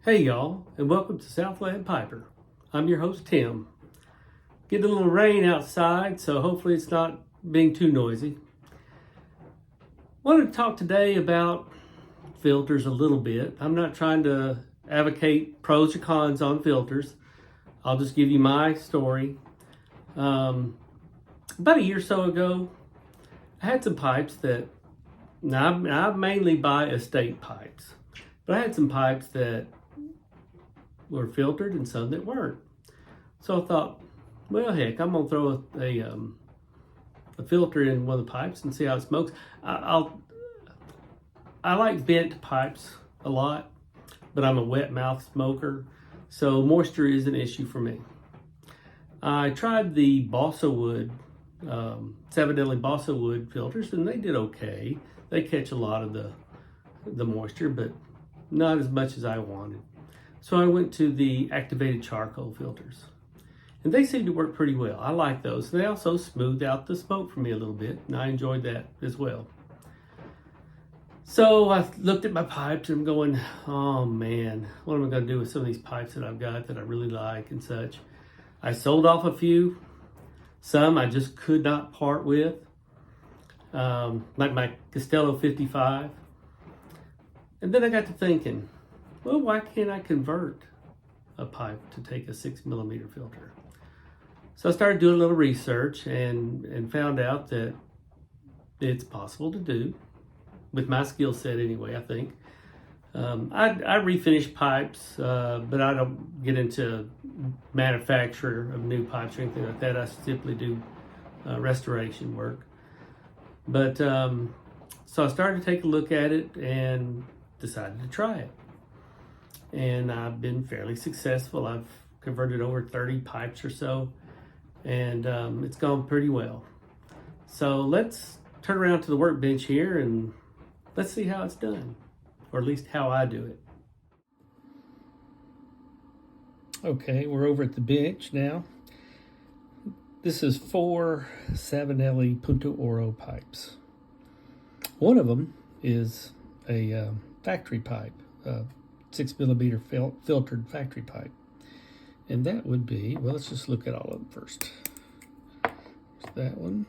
Hey y'all, and welcome to Southland Piper. I'm your host Tim. Getting a little rain outside, so hopefully it's not being too noisy. Wanted to talk today about filters a little bit. I'm not trying to advocate pros or cons on filters. I'll just give you my story. About a year or so ago, I had some pipes that, now I mainly buy estate pipes, but I had some pipes that were filtered and some that weren't. So I thought, well, heck, I'm gonna throw a filter in one of the pipes and see how it smokes. I like bent pipes a lot, but I'm a wet mouth smoker, so moisture is an issue for me. I tried the balsa wood, Savonelli balsa wood filters, and they did okay. They catch a lot of the moisture, but not as much as I wanted. So I went to the activated charcoal filters, and they seem to work pretty well. I like those. They also smoothed out the smoke for me a little bit, and I enjoyed that as well. So I looked at my pipes and I'm going, oh man, what am I going to do with some of these pipes that I've got that I really like and such? I sold off a few. Some I just could not part with, like my Castello 55. And then I got to thinking, well, why can't I convert a pipe to take a 6mm filter? So I started doing a little research and found out that it's possible to do, with my skill set anyway, I think. I refinish pipes, but I don't get into manufacture of new pipes or anything like that. I simply do restoration work. But so I started to take a look at it and decided to try it. And I've been fairly successful. I've converted over 30 pipes or so, and it's gone pretty well. So let's turn around to the workbench here and let's see how it's done, or at least how I do it. Okay, we're over at the bench now. This is 4 Savonelli Punto Oro pipes. One of them is a factory pipe, 6mm filtered factory pipe. And that would be, well, let's just look at all of them first. There's that one.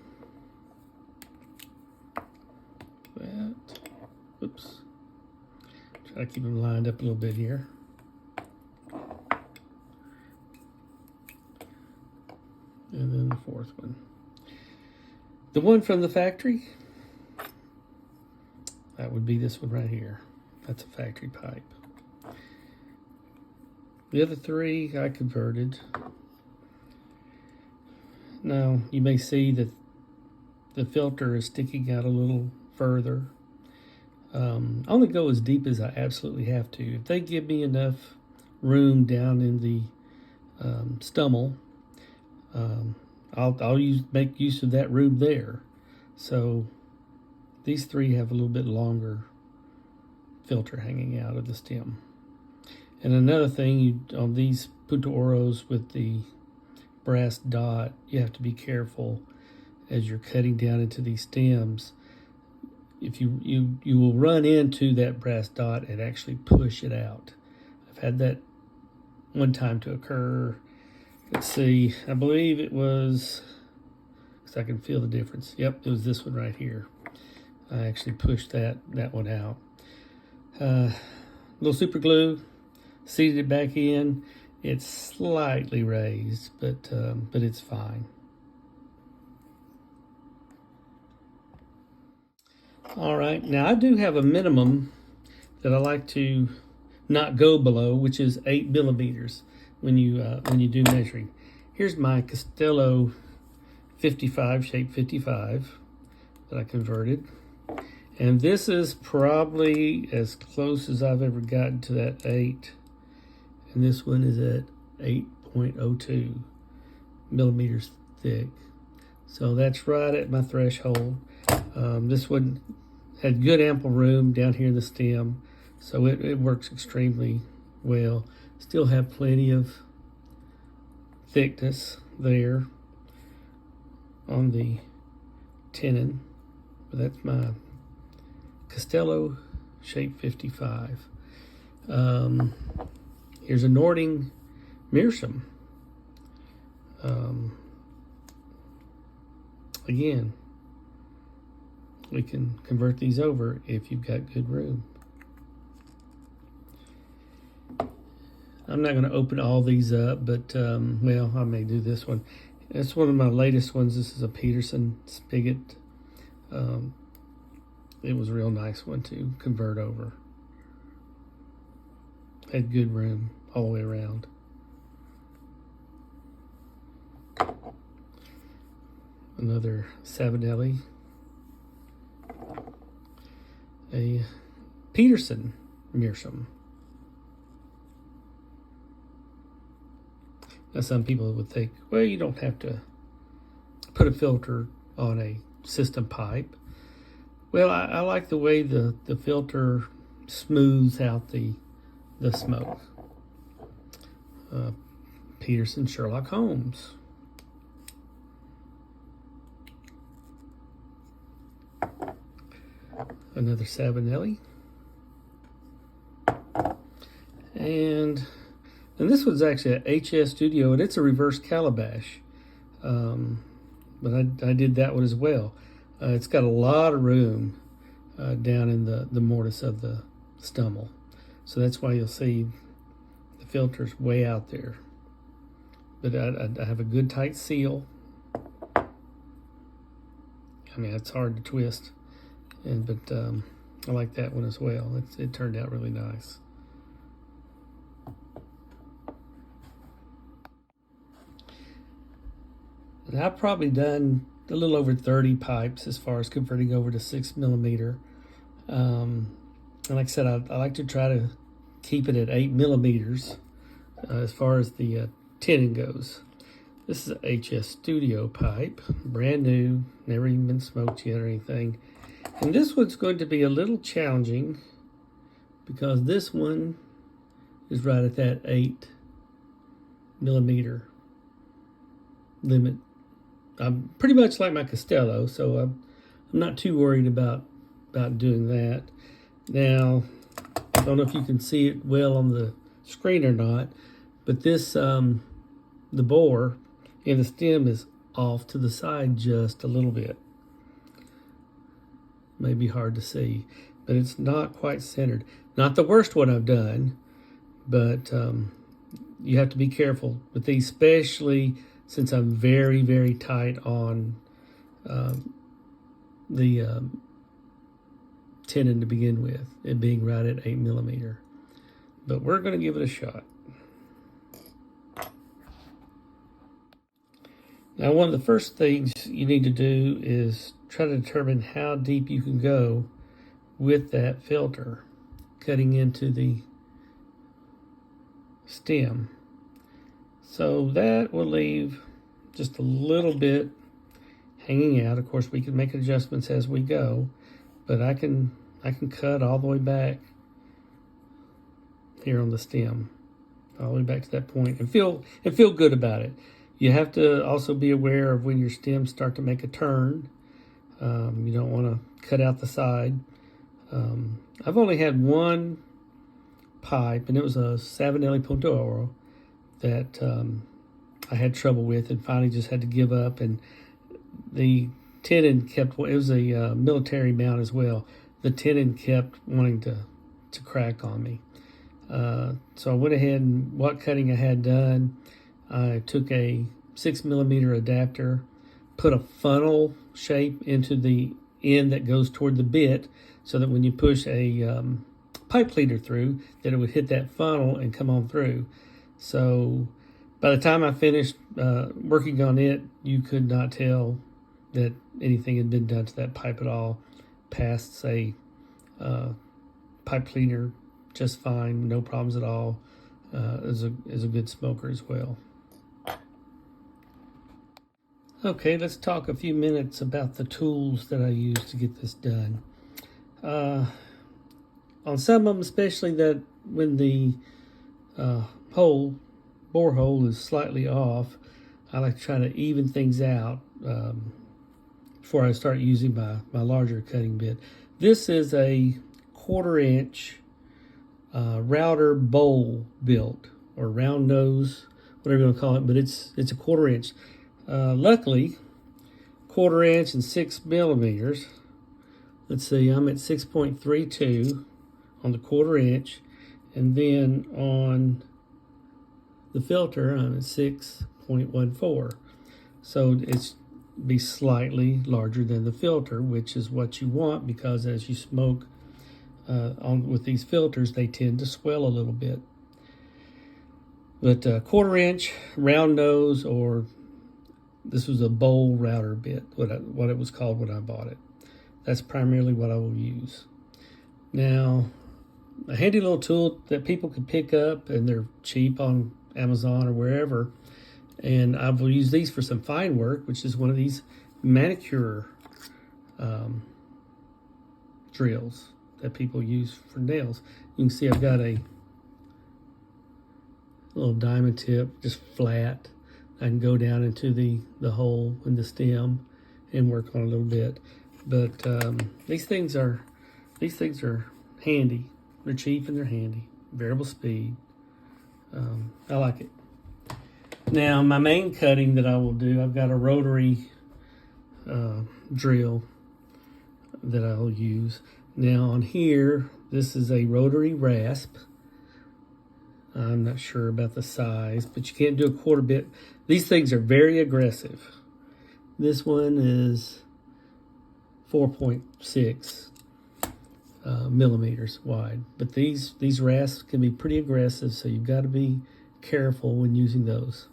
That. Oops. Try to keep them lined up a little bit here. And then the fourth one. The one from the factory, that would be this one right here. That's a factory pipe. The other 3 I converted. Now you may see that the filter is sticking out a little further. I only go as deep as I absolutely have to. If they give me enough room down in the stummel, I'll make use of that room there. So these 3 have a little bit longer filter hanging out of the stem. And another thing, on these Punto Oros with the brass dot, you have to be careful as you're cutting down into these stems. If you will run into that brass dot and actually push it out. I've had that one time to occur. Let's see, I believe it was, because I can feel the difference. Yep, it was this one right here. I actually pushed that one out. Little super glue, seated it back in. It's slightly raised, but it's fine. All right, now I do have a minimum that I like to not go below, which is 8mm when you do measuring. Here's my Castello 55, shape 55 that I converted. And this is probably as close as I've ever gotten to that 8. And this one is at 8.02 millimeters thick. So that's right at my threshold. This one had good ample room down here in the stem, so it works extremely well. Still have plenty of thickness there on the tenon, but that's my Castello shape 55. Here's a Nording meerschaum. Again, we can convert these over if you've got good room. I'm not going to open all these up, but well, I may do this one. It's one of my latest ones. This is a Peterson spigot. It was a real nice one to convert over. Had good room all the way around. Another Savinelli. A Peterson meerschaum. Now some people would think, well, you don't have to put a filter on a system pipe. Well, I like the way the filter smooths out the smoke. Peterson Sherlock Holmes. Another Savinelli. And this one's actually a HS Studio, and it's a reverse calabash. But I did that one as well. It's got a lot of room down in the mortise of the stummel. So that's why you'll see the filter's way out there. But I have a good tight seal. I mean, it's hard to twist. But I like that one as well. It turned out really nice. And I've probably done a little over 30 pipes as far as converting over to 6mm. And like I said, I like to try to keep it at 8mm as far as the tenon goes. This is a HS Studio pipe, brand new, never even been smoked yet or anything. And this one's going to be a little challenging because this one is right at that 8mm limit. I'm pretty much like my Costello, so I'm not too worried about doing that. Now, I don't know if you can see it well on the screen or not, but this, the bore and the stem is off to the side just a little bit. May be hard to see, but it's not quite centered. Not the worst one I've done, but you have to be careful with these, especially since I'm very, very tight on the tenon to begin with, it being right at 8mm. But we're going to give it a shot. Now, one of the first things you need to do is try to determine how deep you can go with that filter, cutting into the stem. So that will leave just a little bit hanging out. Of course, we can make adjustments as we go, but I can cut all the way back here on the stem, all the way back to that point, and feel good about it. You have to also be aware of when your stems start to make a turn. You don't want to cut out the side. I've only had one pipe, and it was a Savinelli Punto Oro that I had trouble with and finally just had to give up. And the tenon kept, it was a military mount as well. The tenon kept wanting to crack on me. So I went ahead and what cutting I had done, I took a 6mm adapter, put a funnel shape into the end that goes toward the bit so that when you push a pipe cleaner through, that it would hit that funnel and come on through. So by the time I finished working on it, you could not tell that anything had been done to that pipe at all. Passed, say, pipe cleaner just fine, no problems at all. Is a good smoker as well. Okay, let's talk a few minutes about the tools that I use to get this done. On some of them, especially that when the bore hole is slightly off, I like to try to even things out before I start using my larger cutting bit. This is a 1/4 inch router bowl built or round nose, whatever you want to call it, but it's a 1/4 inch. Luckily, 1/4 inch and 6 millimeters. Let's see, I'm at 6.32 on the 1/4 inch, and then on the filter I'm at 6.14. So it's be slightly larger than the filter, which is what you want, because as you smoke with these filters, they tend to swell a little bit. But 1/4 inch round nose, or this was a bowl router bit, what it was called when I bought it. That's primarily what I will use. Now, a handy little tool that people can pick up, and they're cheap on Amazon or wherever, and I will use these for some fine work, which is one of these manicure drills that people use for nails. You can see I've got a little diamond tip, just flat. I can go down into the hole in the stem and work on a little bit. But these things are handy. They're cheap and they're handy. Variable speed. I like it. Now, my main cutting that I will do, I've got a rotary drill that I'll use. Now on here, this is a rotary rasp. I'm not sure about the size, but you can't do a 1/4 bit. These things are very aggressive. This one is 4.6 millimeters wide, but these rasps can be pretty aggressive, so you've got to be careful when using those.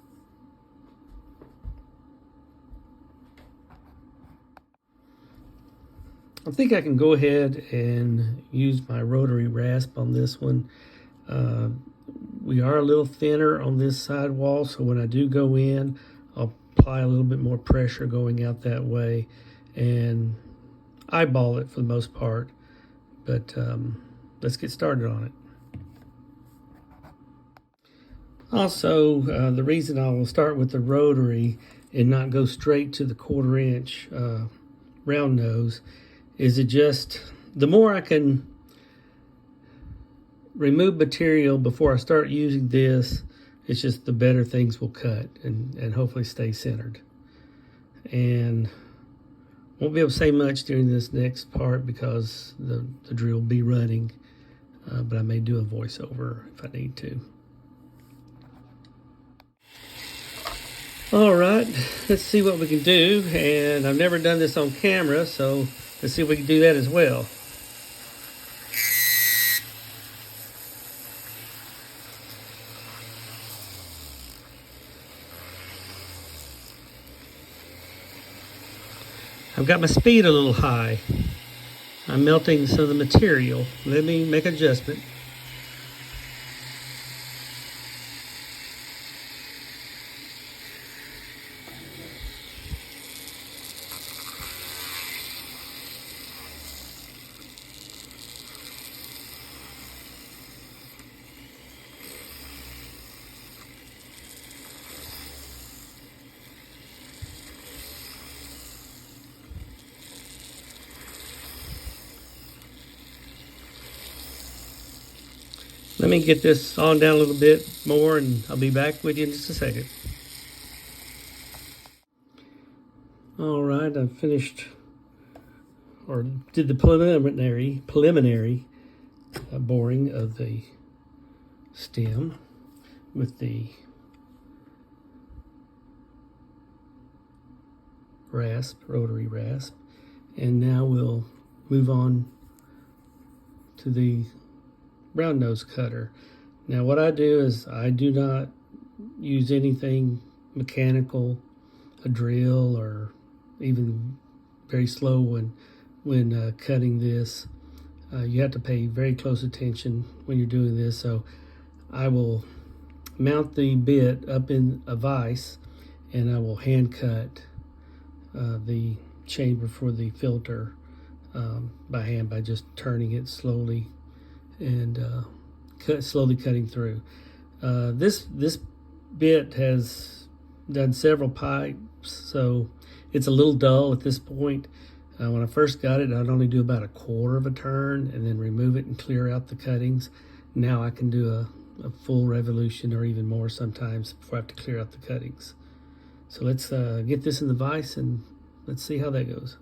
I think I can go ahead and use my rotary rasp on this one. We are a little thinner on this side wall, so when I do go in, I'll apply a little bit more pressure going out that way and eyeball it for the most part. But let's get started on it. Also, the reason I will start with the rotary and not go straight to the 1/4 inch round nose is the more I can remove material before I start using this, it's just the better things will cut and hopefully stay centered. And won't be able to say much during this next part because the drill will be running, but I may do a voiceover if I need to. All right, let's see what we can do. And I've never done this on camera, so let's see if we can do that as well. I've got my speed a little high. I'm melting some of the material. Let me make an adjustment. Let me get this on down a little bit more, and I'll be back with you in just a second. All right, I've finished, or did the preliminary boring of the stem with the rotary rasp, and now we'll move on to the round nose cutter. Now what I do is I do not use anything mechanical, a drill, or even very slow when cutting this. You have to pay very close attention when you're doing this. So I will mount the bit up in a vise, and I will hand cut the chamber for the filter by hand, by just turning it slowly and slowly cutting through. This bit has done several pipes, so it's a little dull at this point. When I first got it, I'd only do about 1/4 of a turn and then remove it and clear out the cuttings. Now I can do a full revolution or even more sometimes before I have to clear out the cuttings. So let's get this in the vise and let's see how that goes.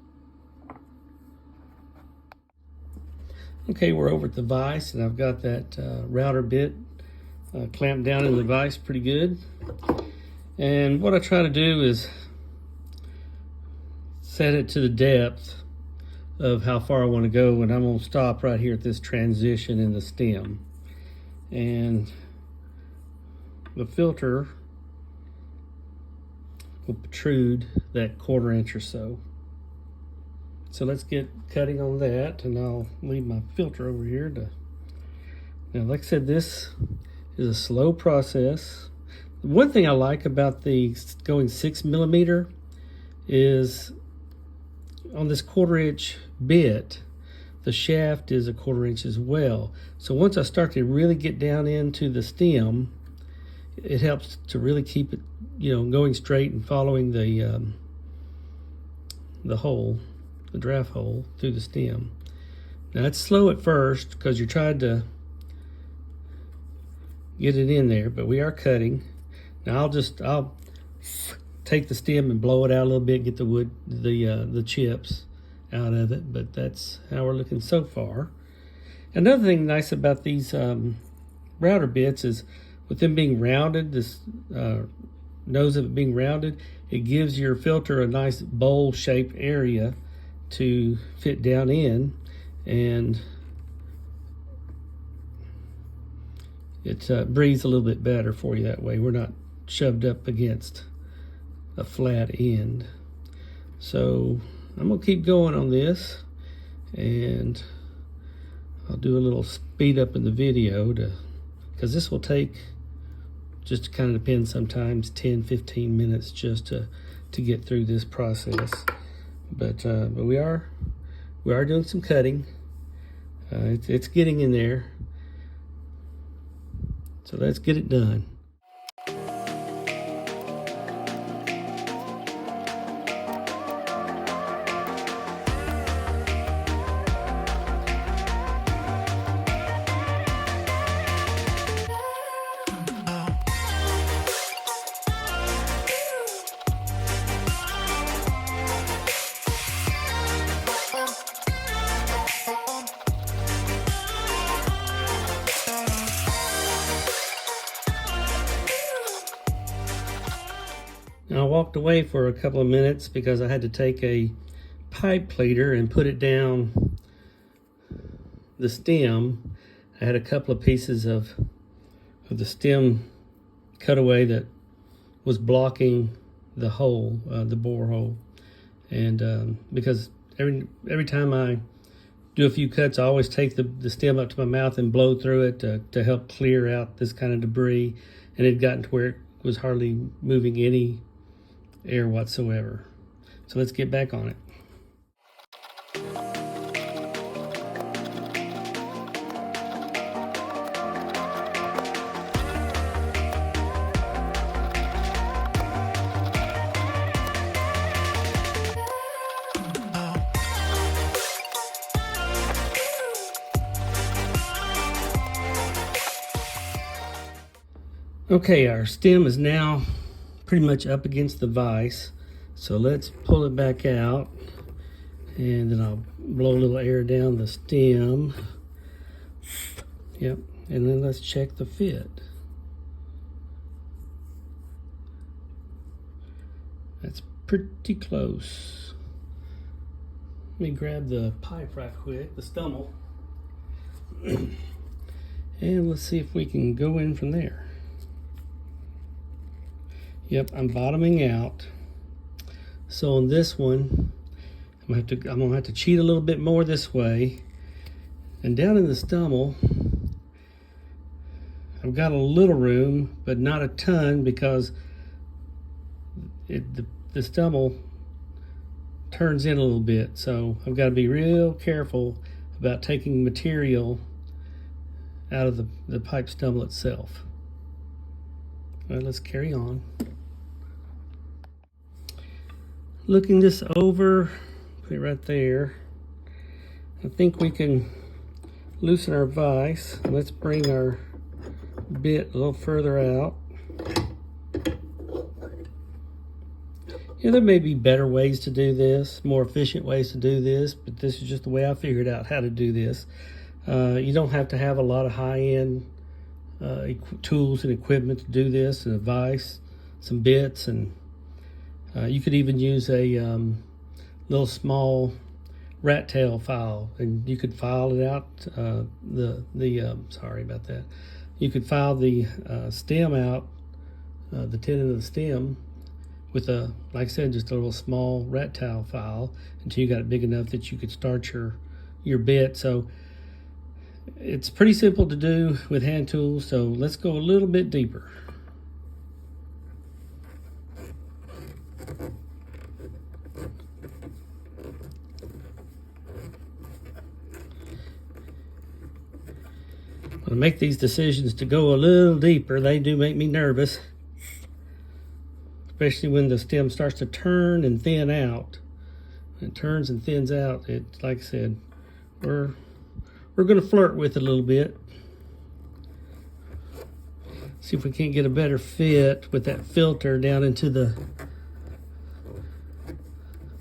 Okay, we're over at the vise and I've got that router bit clamped down in the vise pretty good. And what I try to do is set it to the depth of how far I want to go, and I'm going to stop right here at this transition in the stem. And the filter will protrude that 1/4 inch or so. So let's get cutting on that, and I'll leave my filter over here to. Now, like I said, this is a slow process. One thing I like about the going 6mm is on this 1/4 inch bit, the shaft is a 1/4 inch as well. So once I start to really get down into the stem, it helps to really keep it, going straight and following the hole, the draft hole through the stem. Now it's slow at first because you're trying to get it in there, but we are cutting. Now I'll take the stem and blow it out a little bit, get the wood, the chips out of it, but that's how we're looking so far. Another thing nice about these router bits is with them being rounded, this nose of it being rounded, it gives your filter a nice bowl shaped area to fit down in, and it breathes a little bit better for you that way. We're not shoved up against a flat end. So I'm gonna keep going on this, and I'll do a little speed up in the video because this will take, just kind of depends, sometimes 10-15 minutes just to get through this process. But we are doing some cutting. It's getting in there. So let's get it done. Now I walked away for a couple of minutes because I had to take a pipe pleater and put it down the stem. I had a couple of pieces of the stem cutaway that was blocking the hole, the bore hole. And because every time I do a few cuts, I always take the stem up to my mouth and blow through it to help clear out this kind of debris. And it had gotten to where it was hardly moving any air whatsoever. So let's get back on it. Okay, our stem is now pretty much up against the vise, so let's pull it back out, and then I'll blow a little air down the stem. Yep, and then let's check the fit. That's pretty close. Let me grab the pipe right quick, the stummel, and let's see if we can go in from there. Yep, I'm bottoming out. So on this one, I'm gonna have to cheat a little bit more this way. And down in the stummel, I've got a little room, but not a ton, because the stummel turns in a little bit. So I've got to be real careful about taking material out of the pipe stummel itself. All right, let's carry on. Looking this over, put it right there. I think we can loosen our vise. Let's bring our bit a little further out. There may be better ways to do this, more efficient ways to do this, but this is just the way I figured out how to do this. You don't have to have a lot of high-end tools and equipment to do this, and a vise, some bits, and you could even use a little small rat tail file, and you could file it out. Sorry about that. You could file the stem out, the tenon of the stem, with a, like I said, just a little small rat tail file until you got it big enough that you could start your bit. So it's pretty simple to do with hand tools. So let's go a little bit deeper. When I make these decisions to go a little deeper, they do make me nervous. Especially when the stem starts to turn and thin out. When it turns and thins out, it, like I said, we're going to flirt with it a little bit. See if we can't get a better fit with that filter down into the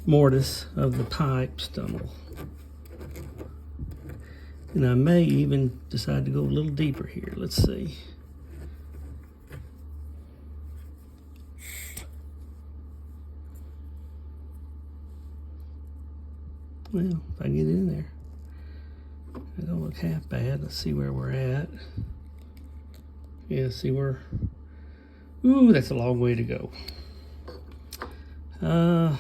mortise of the pipe stumble. And I may even decide to go a little deeper here. Let's see. Well, if I can get in there, it don't look half bad. Let's see where we're at. Yeah, see where, ooh, that's a long way to go. I'm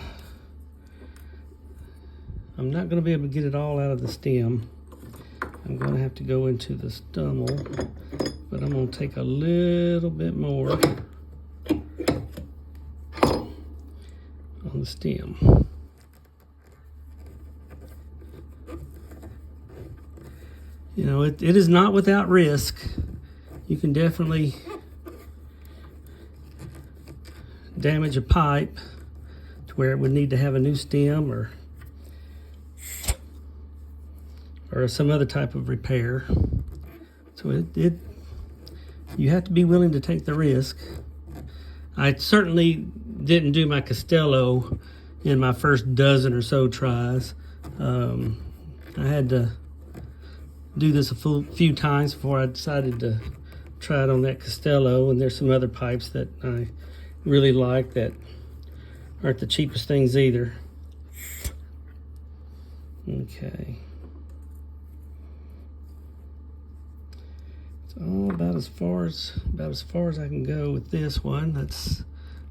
not going to be able to get it all out of the stem. I'm going to have to go into the stummel, but I'm going to take a little bit more on the stem. You know, it is not without risk. You can definitely damage a pipe to where it would need to have a new stem or some other type of repair. So you have to be willing to take the risk. I certainly didn't do my Castello in my first dozen or so tries. I had to do this a few times before I decided to try it on that Castello, and there's some other pipes that I really like that aren't the cheapest things either. Okay. It's all about as far as I can go with this one. Let's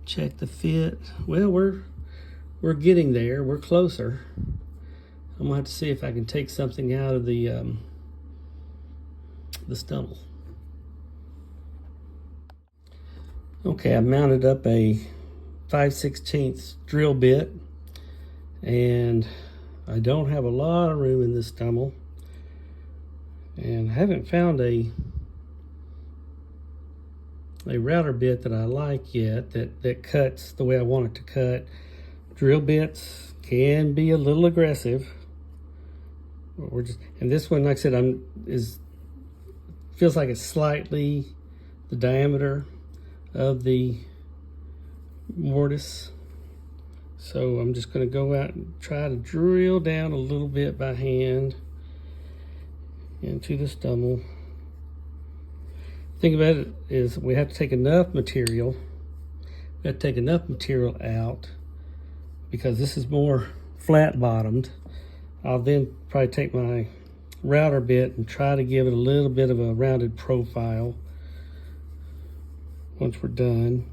check the fit. Well, we're getting there. We're closer. I'm gonna have to see if I can take something out of the stummel. Okay, I mounted up a 5/16 drill bit, and I don't have a lot of room in this stummel, and I haven't found a router bit that I like yet that cuts the way I want it to cut. Drill bits can be a little aggressive. And this one, like I said, feels like it's slightly the diameter of the mortise. So I'm just going to go out and try to drill down a little bit by hand into the stummel. The thing about it is we have to take enough material. We have to take enough material out because this is more flat bottomed. I'll then probably take my router bit and try to give it a little bit of a rounded profile once we're done,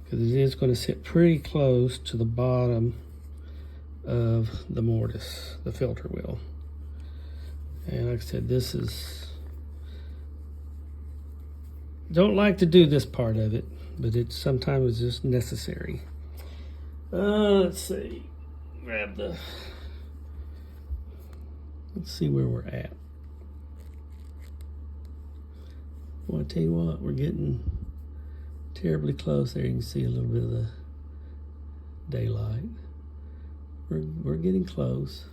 because it is going to sit pretty close to the bottom of the mortise, the filter wheel. And like I said, this is, don't like to do this part of it, but it's sometimes just necessary. Let's see, let's see where we're at. Well, I tell you what, we're getting terribly close there. You can see a little bit of the daylight. We're getting close.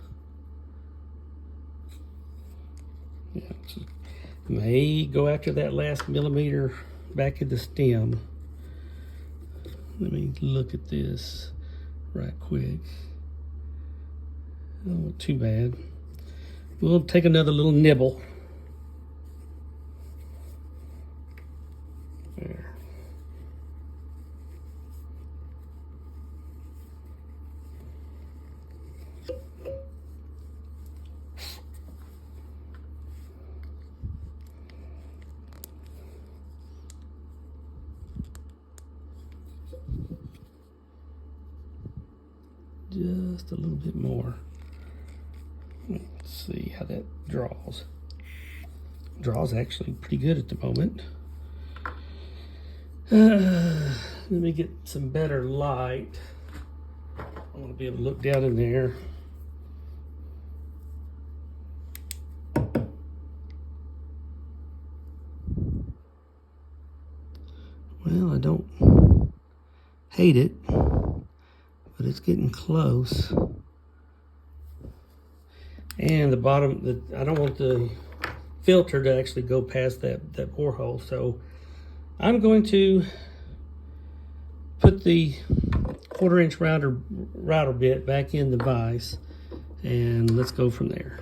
Yeah, May go after that last millimeter back of the stem. Let me look at this right quick. Oh, too bad. We'll take another little nibble. There. Just a little bit more. Let's see how that draws. Draws actually pretty good at the moment. Let me get some better light. I want to be able to look down in there. Well, I don't hate it, but it's getting close. And the bottom, I don't want the filter to actually go past that borehole, so I'm going to put the 1/4-inch router bit back in the vise, and let's go from there.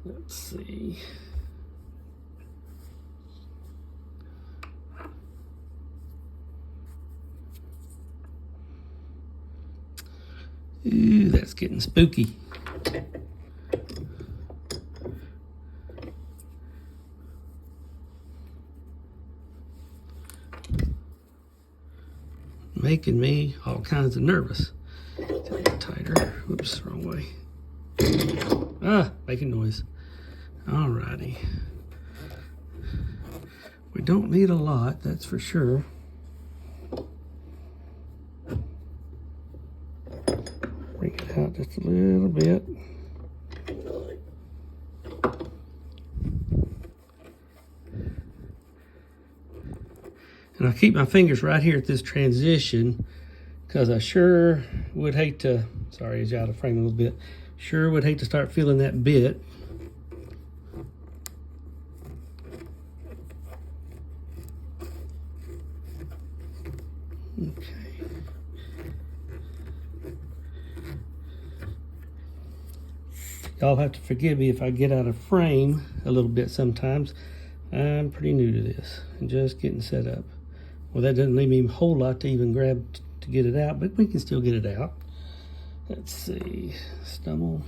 Let's see. Ooh, that's getting spooky. Making me all kinds of nervous. Take it tighter. Oops, wrong way. Ah, making noise. Alrighty. We don't need a lot, that's for sure. Bring it out just a little bit. And I'll keep my fingers right here at this transition because I sure would hate to, sorry, it's out of frame a little bit, sure would hate to start feeling that bit. Okay. Y'all have to forgive me if I get out of frame a little bit sometimes. I'm pretty new to this and just getting set up. Well, that doesn't leave me a whole lot to even grab to get it out, but we can still get it out. Let's see, stumble.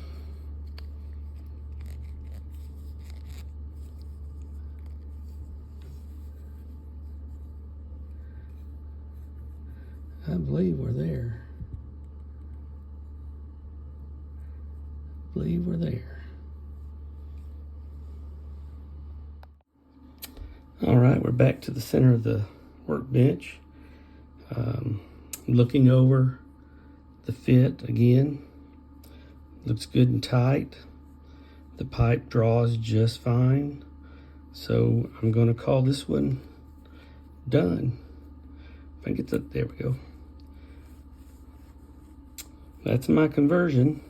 I believe we're there. I believe we're there. All right, we're back to the center of the workbench. Looking over the fit again. Looks good and tight. The pipe draws just fine. So I'm going to call this one done. If I get that, there we go. That's my conversion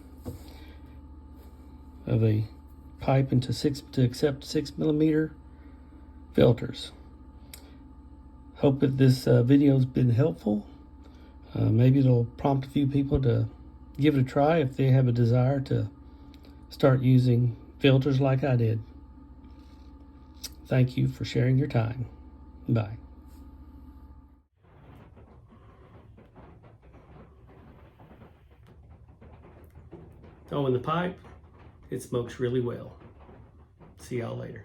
of a pipe to accept 6mm filters. Hope that this video's been helpful. Maybe it'll prompt a few people to give it a try if they have a desire to start using filters like I did. Thank you for sharing your time. Bye. Oh, and the pipe, it smokes really well. See y'all later.